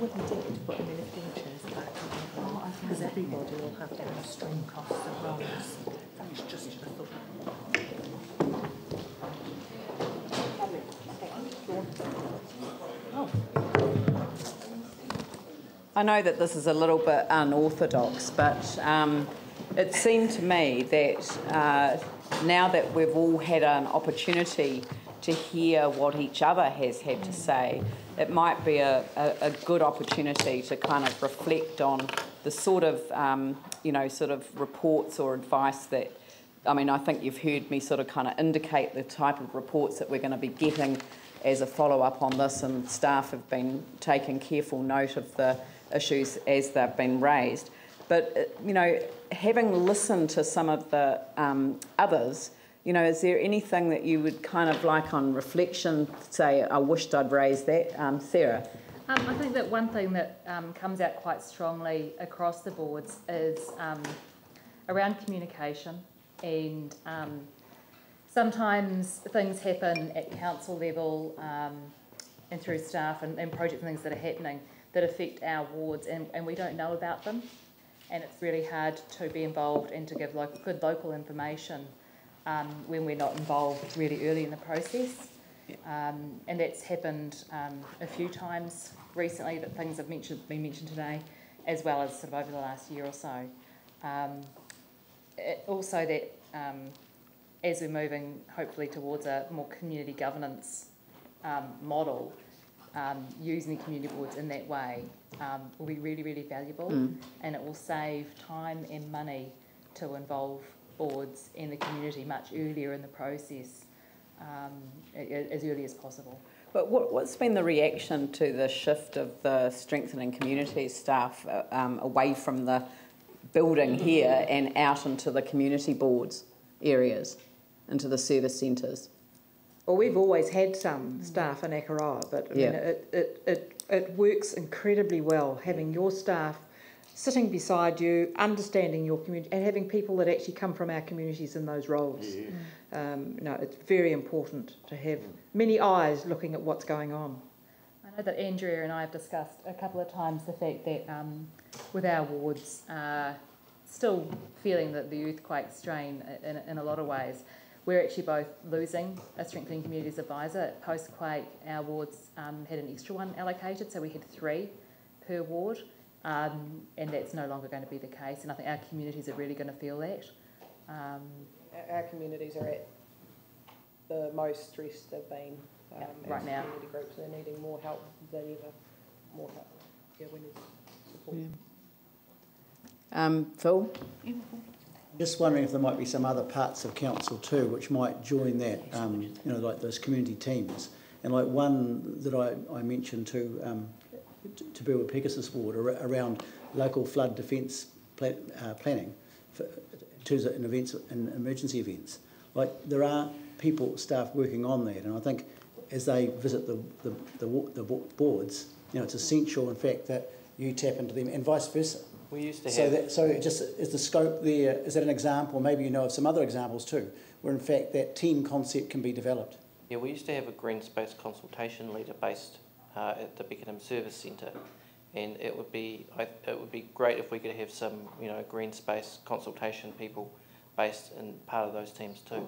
Would we need to put them in a futures back? Because everybody will have downstream costs of roles. That's just a thought. I know that this is a little bit unorthodox, but it seemed to me that now that we've all had an opportunity to hear what each other has had to say, it might be a good opportunity to kind of reflect on the sort of, sort of reports or advice that, I think you've heard me sort of kind of indicate the type of reports that we're going to be getting as a follow-up on this, and staff have been taking careful note of the issues as they've been raised. But, having listened to some of the others, is there anything that you would kind of like on reflection say, I wished I'd raised that? Sarah? I think that one thing that comes out quite strongly across the boards is around communication, and sometimes things happen at council level and through staff and projects and things that are happening that affect our wards, and we don't know about them, and it's really hard to be involved and to give good local information when we're not involved really early in the process. And that's happened a few times recently, that things have been mentioned today, as well as sort of over the last year or so. Also that as we're moving hopefully towards a more community governance model, using the community boards in that way will be really, really valuable, and it will save time and money to involve boards and the community much earlier in the process, as early as possible. But what's been the reaction to the shift of the Strengthening Communities staff away from the building here and out into the community boards areas, into the service centres? Well, we've always had some staff in Akaroa, but I mean, it works incredibly well having your staff sitting beside you, understanding your community, and having people that actually come from our communities in those roles. It's very important to have many eyes looking at what's going on. I know that Andrea and I have discussed a couple of times the fact that with our wards, still feeling that the earthquake strain in a lot of ways, we're actually both losing a Strengthening Communities advisor. Post-quake, our wards had an extra one allocated, so we had 3 per ward. And that's no longer going to be the case, and I think our communities are really going to feel that. Our communities are at the most stressed they've been right now. Community groups, they're needing more help than ever. More help. Yeah, we need support. Phil? Just wondering if there might be some other parts of council too which might join that, like those community teams. And like one that I mentioned to be with Pegasus Ward around local flood defence planning in events and emergency events. Like there are staff working on that, and I think as they visit the boards, it's essential in fact that you tap into them and vice versa. We used to have... So just is the scope there, is that an example, maybe you know of some other examples too, where in fact that team concept can be developed? Yeah, we used to have a green space consultation leader based at the Beckenham Service Centre, and it would be great if we could have some green space consultation people based in part of those teams too.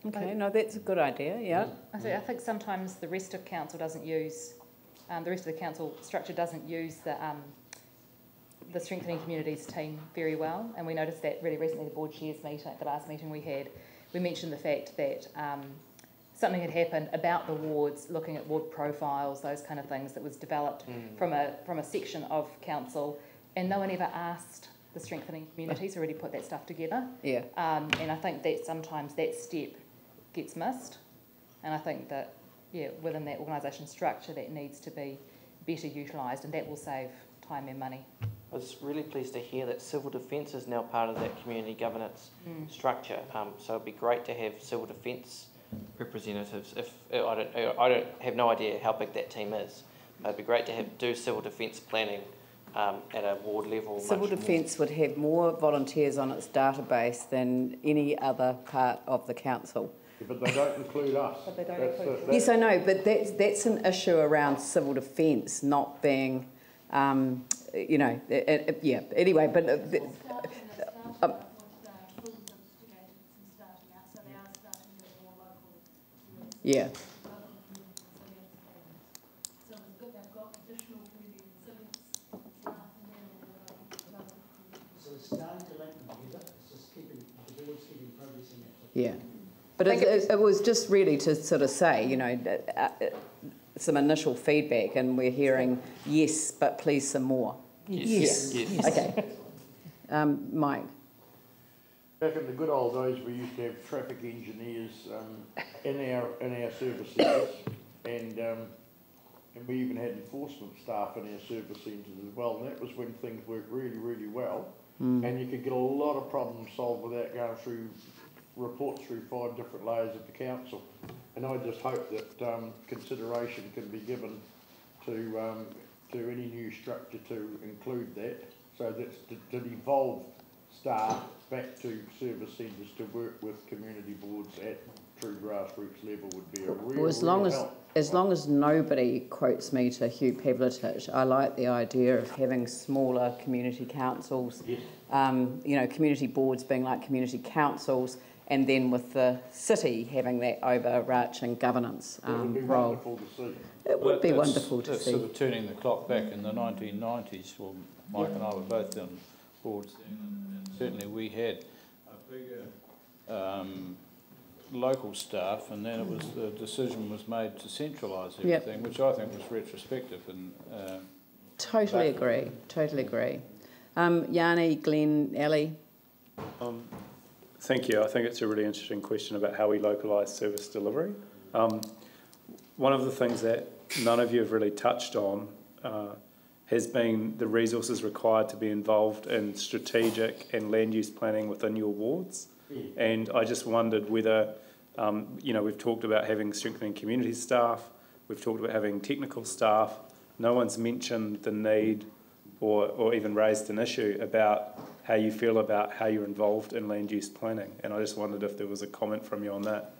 Okay, no, that's a good idea. Yeah. I think sometimes the rest of council doesn't use the rest of the council structure doesn't use the Strengthening Communities team very well, and we noticed that really recently. The board chairs meeting, the last meeting we mentioned the fact that something had happened about the wards, looking at ward profiles, those kind of things, that was developed from a section of council, and no one ever asked the Strengthening Communities to really put that stuff together. Yeah. And I think that sometimes that step gets missed, and I think that within that organisation structure that needs to be better utilised, and that will save time and money. I was really pleased to hear that civil defence is now part of that community governance structure. So it'd be great to have civil defence representatives. I don't have no idea how big that team is. But it'd be great to do civil defence planning at a ward level. Civil defence would have more volunteers on its database than any other part of the council. But they don't include us. But they don't include us. Yes, I know, but that's an issue around civil defence not being, you know, yeah. Anyway, but. Yeah. Yeah, but it was just really to sort of say, you know, some initial feedback, and we're hearing yes, but please some more. Yes. Okay, Mike. Back in the good old days, we used to have traffic engineers in our service centres, and we even had enforcement staff in our service centres as well. And that was when things worked really, really well, and you could get a lot of problems solved without going through reports through 5 different layers of the council. And I just hope that consideration can be given to any new structure to include that, so that's to devolve staff back to service centres to work with community boards at true grassroots level would be a real, help. As long as nobody quotes me to Hugh Pavlitich, I like the idea of having smaller community councils, yes. You know, community boards being like community councils, and then with the city having that overarching governance It would be role. wonderful to see. It would be wonderful to see. Sort of turning the clock back in the 1990s. Well, Mike and I were both on boards then, and certainly we had a bigger local staff, and then the decision was made to centralise everything, which I think was retrospective. And totally agree. Yanni, Glenn, Ali. Thank you. I think it's a really interesting question about how we localise service delivery. One of the things that none of you have really touched on has been the resources required to be involved in strategic and land use planning within your wards. And I just wondered whether, you know, we've talked about having strengthening community staff, we've talked about having technical staff. No one's mentioned the need or even raised an issue about how you feel about how you're involved in land use planning. And I just wondered if there was a comment from you on that.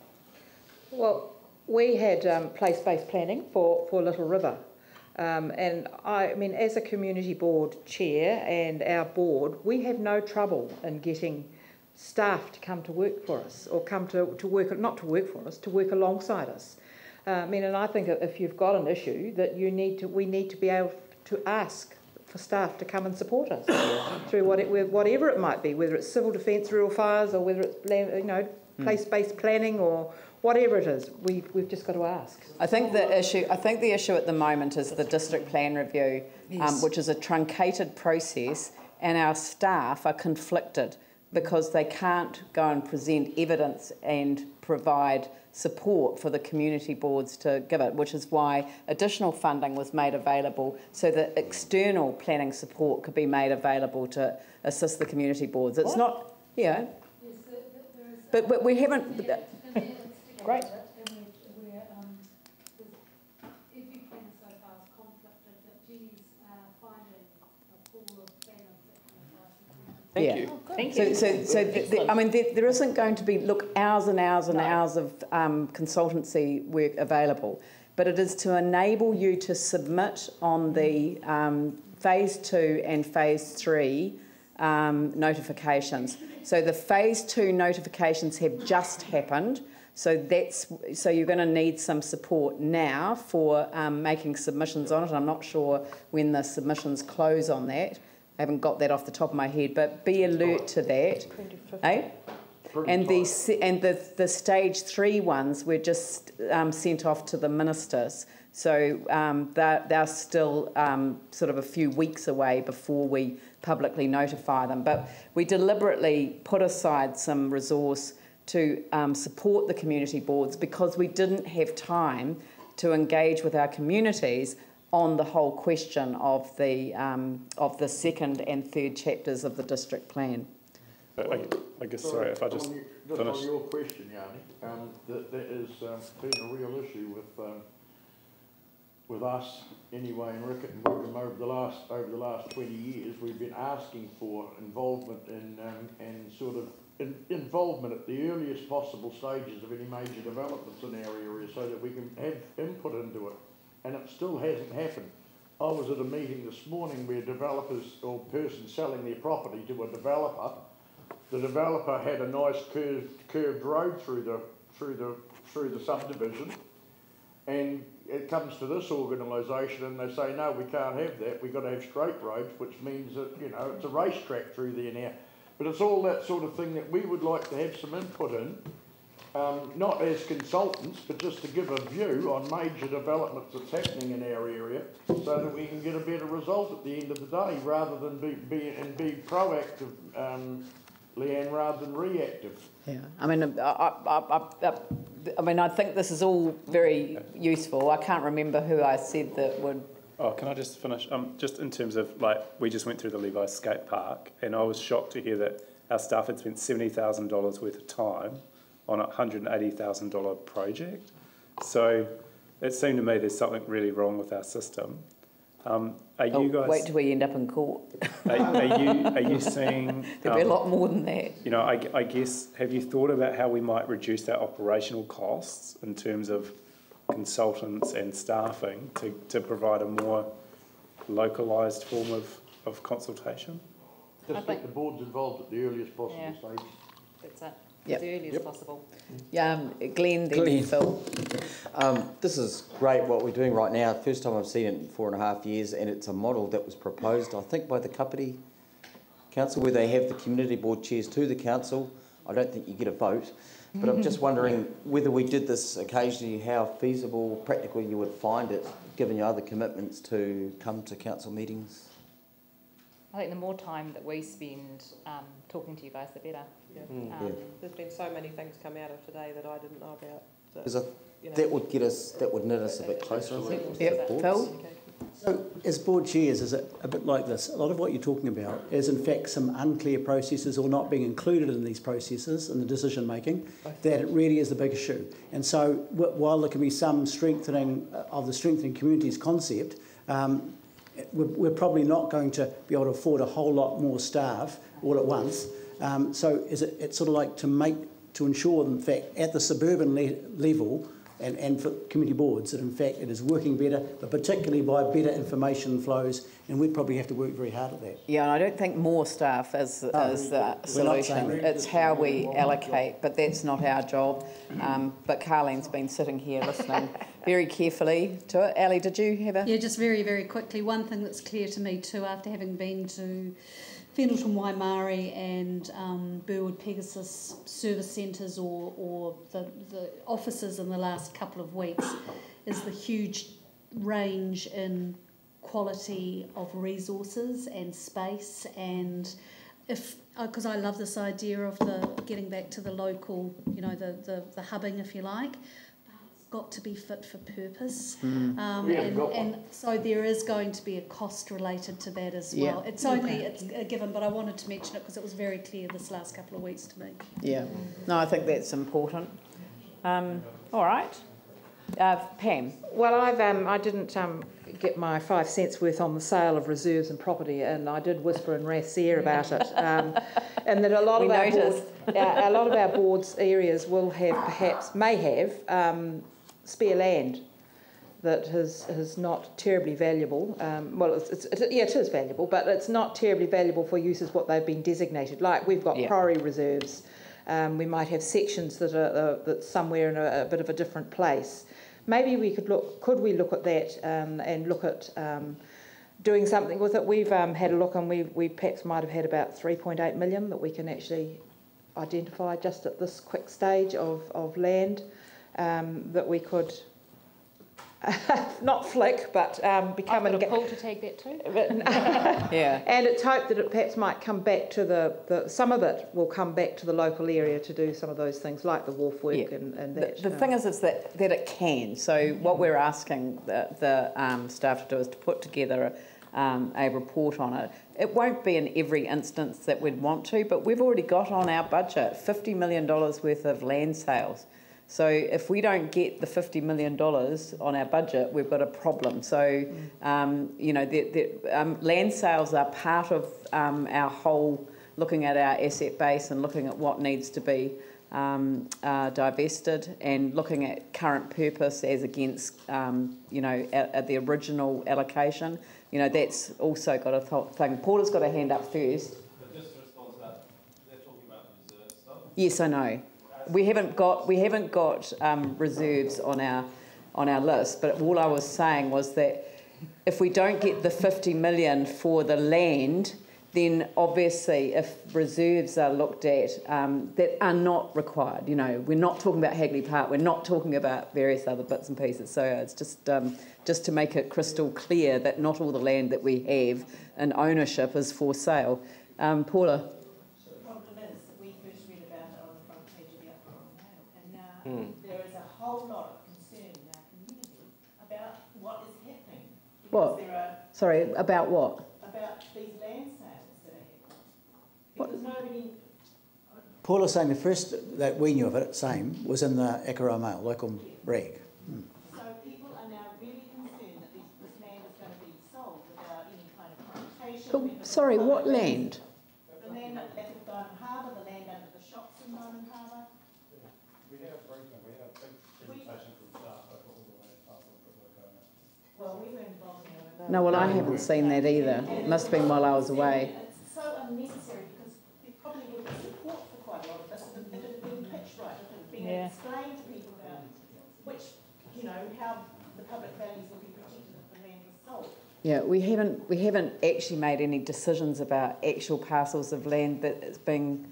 Well, we had place-based planning for Little River. And I mean, as a community board chair and our board, we have no trouble in getting staff to come to work for us, or come to work, not to work for us, to work alongside us. I mean, and I think if you've got an issue that we need to be able to ask for staff to come and support us through whatever it might be, whether it's civil defence, rural fires, or whether it's land, you know, place-based planning, or whatever it is. We've just got to ask. I think the issue at the moment is the district plan review, which is a truncated process, and our staff are conflicted because they can't go and present evidence and provide support for the community boards to give it, which is why additional funding was made available so that external planning support could be made available to assist the community boards. It's not, yeah, but we haven't. Great. Thank you. Thank you. So I mean, there isn't going to be, hours and hours and hours of consultancy work available, but it is to enable you to submit on the Phase 2 and Phase 3 notifications. So the Phase 2 notifications have just happened, so you're going to need some support now for making submissions on it. I'm not sure when the submissions close on that. I haven't got that off the top of my head, but be alert to that. Eh? And the stage 3 ones were just sent off to the ministers, so they're still sort of a few weeks away before we publicly notify them. But we deliberately put aside some resource to support the community boards because we didn't have time to engage with our communities on the whole question of the second and third chapters of the district plan. I guess, sorry, if I just finish. On your question, Yanni, that has been a real issue with us anyway in Rickett and Wigram over the last 20 years. We've been asking for involvement in and sort of involvement at the earliest possible stages of any major developments in our area so that we can have input into it. And it still hasn't happened. I was at a meeting this morning where developers or person selling their property to a developer, the developer had a nice curved road through the subdivision, and it comes to this organisation and they say, no, we can't have that, we've got to have straight roads, which means that, you know, it's a racetrack through there now. But it's all that sort of thing that we would like to have some input in, not as consultants, but just to give a view on major developments that's happening in our area so that we can get a better result at the end of the day, rather than be proactive, Leanne, rather than reactive. Yeah, I mean, I think this is all very useful. I can't remember who I said that would. Oh, can I just finish? Just in terms of, like, we just went through the Levi skate park, and I was shocked to hear that our staff had spent $70,000 worth of time on a $180,000 project. So it seemed to me there's something really wrong with our system. You guys? Wait till we end up in court. Are you seeing? There'll be a lot more than that. You know, I guess, have you thought about how we might reduce our operational costs in terms of consultants and staffing to provide a more localised form of consultation? Just get the boards involved at the earliest possible stage. That's it. Yep. As early as possible. Yeah, Glenn, then Phil. This is great what we're doing right now. First time I've seen it in 4.5 years, and it's a model that was proposed, I think, by the Kapiti Council, where they have the community board chairs to the council. I don't think you get a vote, but I'm just wondering whether we did this occasionally, how feasible, practical you would find it, given your other commitments to come to council meetings. I think the more time that we spend talking to you guys, the better. Yeah. There's been so many things come out of today that I didn't know about. That would knit us a bit closer, I think. Yep, Phil? So, as board chairs, is it a bit like this? A lot of what you're talking about is, in fact, some unclear processes or not being included in these processes in the decision making, that it really is the big issue. And so, while there can be some strengthening of the strengthening communities concept, we're probably not going to be able to afford a whole lot more staff all at once. So, it's sort of like to ensure, in fact, at the suburban level, and for community boards, that in fact it is working better, but particularly by better information flows, and we'd probably have to work very hard at that. Yeah, and I don't think more staff is the solution. It's how we allocate, but that's not our job. But Carlene's been sitting here listening very carefully to it. Ali, did you have a... Yeah, just very, very quickly. One thing that's clear to me too, after having been to Fendalton Waimari and Burwood Pegasus service centres or the offices in the last couple of weeks, is the huge range in quality of resources and space. And because I love this idea of the getting back to the local, you know, the hubbing, if you like. Got to be fit for purpose, and so there is going to be a cost related to that as well. It's it's a given, but I wanted to mention it because it was very clear this last couple of weeks to me. Yeah, no, I think that's important. All right, Pam. Well, I didn't get my 5 cents worth on the sale of reserves and property, and I did whisper in Rath's ear about it. And that a lot of our boards areas will have, may have spare land that is not terribly valuable. Well, it is valuable, but it's not terribly valuable for uses what they've been designated. Like we've got prairie reserves. We might have sections that are that's somewhere in a bit of a different place. Maybe we could look at that and look at doing something with it. We've had a look, and we perhaps might have had about 3.8 million that we can actually identify just at this quick stage of land that we could not flick, but become a pool to take that too. Yeah. And it's hoped that it perhaps might come back to some of it will come back to the local area to do some of those things like the wharf work and that. The thing is that it can. So what we're asking the staff to do is to put together a report on it. It won't be in every instance that we'd want to, but we've already got on our budget $50 million worth of land sales. So if we don't get the $50 million on our budget, we've got a problem. So, you know, land sales are part of our whole looking at our asset base and looking at what needs to be divested, and looking at current purpose as against, at the original allocation. That's also got a thing. Paula's got a hand up first. But just to respond to that, they're talking about reserve stuff. Yes, I know. We haven't got reserves on our list, but all I was saying was that if we don't get the 50 million for the land, then obviously if reserves are looked at that are not required, we're not talking about Hagley Park, we're not talking about various other bits and pieces. So it's just to make it crystal clear that not all the land that we have in ownership is for sale. Paula. The problem is that we first read about it on the front page of the Upper Mail, and now there is a whole lot of concern in our community about what is happening. What? Sorry, about what? About these land sales that are happening. Because nobody... Paula's saying the first that we knew of it, same, was in the Akaroa Mail, local rag. So people are now really concerned that this land is going to be sold without any kind of connotation. Sorry, what land? The land at Diamond Harbour, the land under the shops in Diamond Harbour. We had a briefing, we had a big presentation from staff over all the land parcels that were going on. Well, we were involved in it. No, well, I haven't seen that either. It must have been while I was away. It's so unnecessary because there probably would be support for quite a lot of this if it had been pitched right, if it had been explained to people about which, how the public values will be protected if the land was sold. Yeah, we haven't actually made any decisions about actual parcels of land that is being.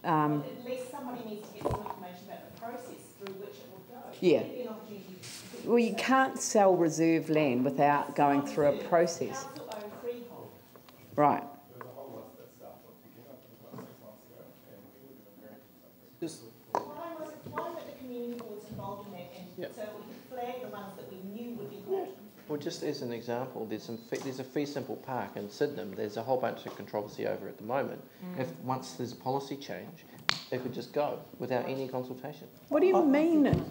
Well, at least somebody needs to get some information about the process through which it will go. Yeah. There'd be an opportunity to Well, you can't sell reserve land without going through a process. council own freehold. Right. There was a whole list that staff put together, it was about 6 months ago, and we were given very Just, Why were the community boards involved in that, and so we could flag the ones that we knew would be important? well, just as an example, there's a fee simple park in Sydenham. There's a whole bunch of controversy over at the moment. If once there's a policy change, it could just go without any consultation. What do you mean?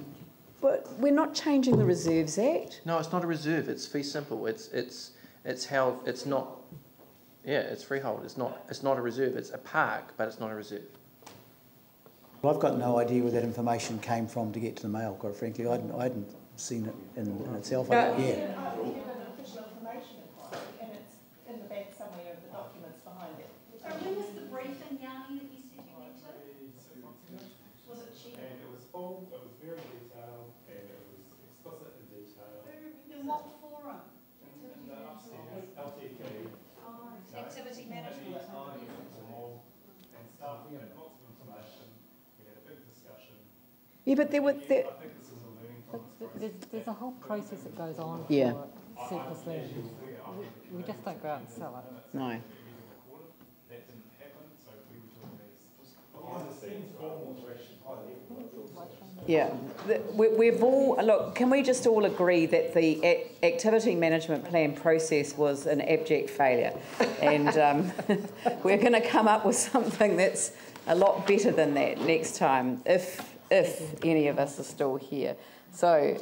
But we're not changing the Reserves Act. No, it's not a reserve. It's fee simple. It's how it's not. Yeah, it's freehold. It's not a reserve. It's a park, but it's not a reserve. Well, I've got no idea where that information came from to get to the mail, quite frankly. I hadn't seen it in itself. We did an official information inquiry, and it's in the back somewhere of the documents behind it. So when was the briefing, Yanni, that you said you went to? Was it cheap? And it was full, it was very detailed, and it was explicit in detail. In what forum? In the upstairs, LTK. Activity management. And staff had lots of information, we had a big discussion. Yeah, but there were. I think this is a learning process. There's a whole process that goes on Yeah. for surplus land. We just don't go out and sell it. No. That didn't happen, so we were doing these just behind the scenes formal direction, high level. Yeah, we've all, look, can we just all agree that the activity management plan process was an abject failure? And we're going to come up with something that's a lot better than that next time, if any of us are still here. So,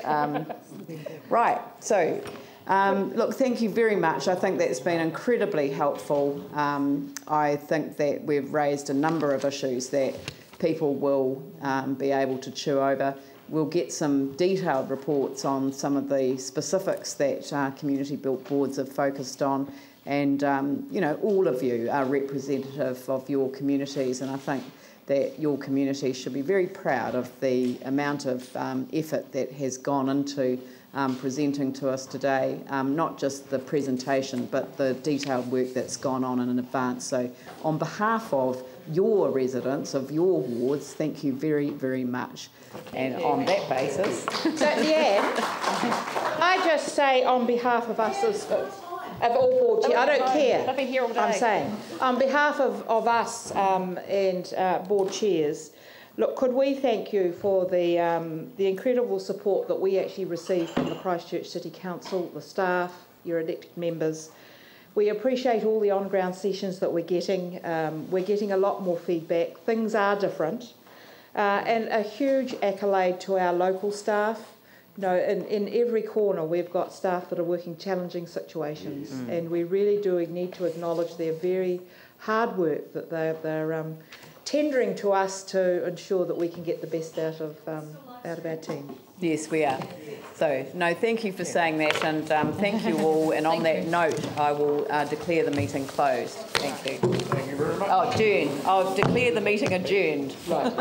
right, so, look, thank you very much. I think that's been incredibly helpful. I think that we've raised a number of issues that people will be able to chew over. We'll get some detailed reports on some of the specifics that community built boards have focused on, and all of you are representative of your communities, and I think that your community should be very proud of the amount of effort that has gone into presenting to us today, not just the presentation but the detailed work that's gone on in advance. So on behalf of your residents of your wards, thank you very, very much. And on that basis... I just say on behalf of us as of all board chairs, I don't care. I've been here all day. I'm saying, on behalf of us and board chairs, look, could we thank you for the incredible support that we actually received from the Christchurch City Council, the staff, your elected members. We appreciate all the on-ground sessions that we're getting. We're getting a lot more feedback. Things are different. And a huge accolade to our local staff. In every corner we've got staff that are working challenging situations, and we really do need to acknowledge their very hard work that they're tendering to us to ensure that we can get the best out of our team. Yes, we are. So, no, thank you for saying that, and thank you all. And on that note, I will declare the meeting closed. Thank you. Thank you very much. Oh, adjourned. I'll declare the meeting adjourned. Right.